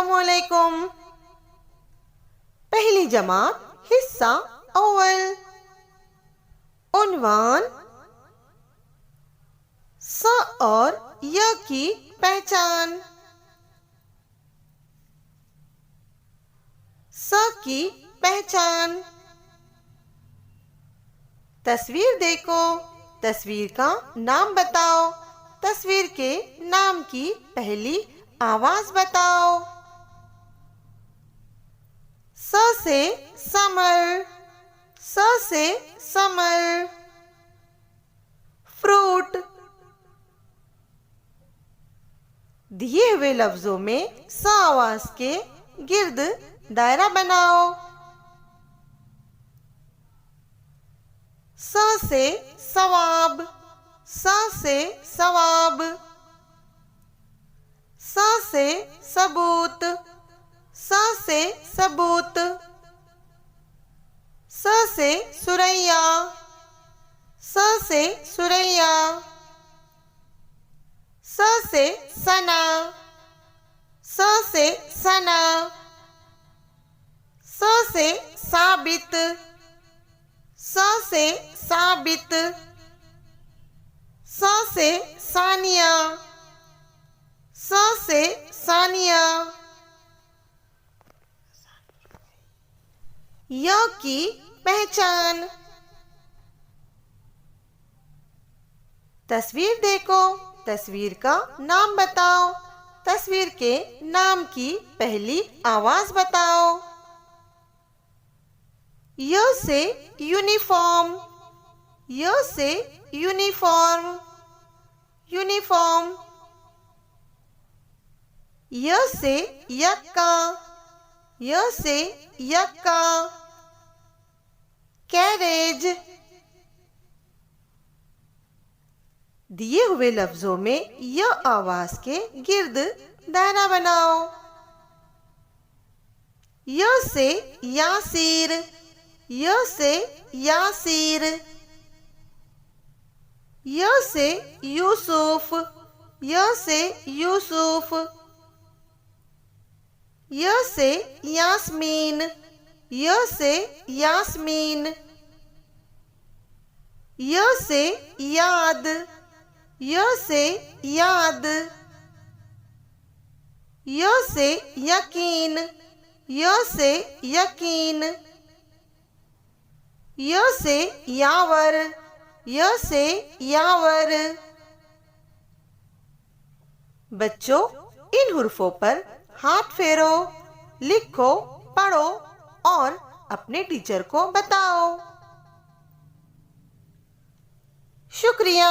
अस्सलामुअलैकुम। पहली जमात हिस्सा अव्वल। उन्वान स और य की पहचान। स की पहचान। तस्वीर देखो, तस्वीर का नाम बताओ। तस्वीर के नाम की पहली आवाज बताओ। स से समर, स से समर। फ्रूट। दिए हुए लफ्जों में स आवाज के गिर्द दायरा बनाओ। स से सवाब, स से सवाब। स से सबूत, स से सबूत। स से सुरैया, स से सुरैया। स से सना, स से सना। स से साबित, स से साबित। स से सानिया, स से सानिया। य की पहचान। तस्वीर देखो, तस्वीर का नाम बताओ। तस्वीर के नाम की पहली आवाज बताओ। य से यूनिफॉर्म, य से यूनिफॉर्म, यूनिफॉर्म। य से यक्का, य से यक्का। कैरेज। दिए हुए लफ्जों में य आवाज के गिर्द दायरा बनाओ। य से यासीर, य से यासीर। य से यूसुफ, य से यूसुफ। य से यास्मीन, य से यास्मीन। य से याद, य से याद। य से यकीन, य से यकीन। य से यावर, य से यावर। बच्चों, इन हुर्फों पर हाथ फेरो, लिखो, पढ़ो और अपने टीचर को बताओ। शुक्रिया।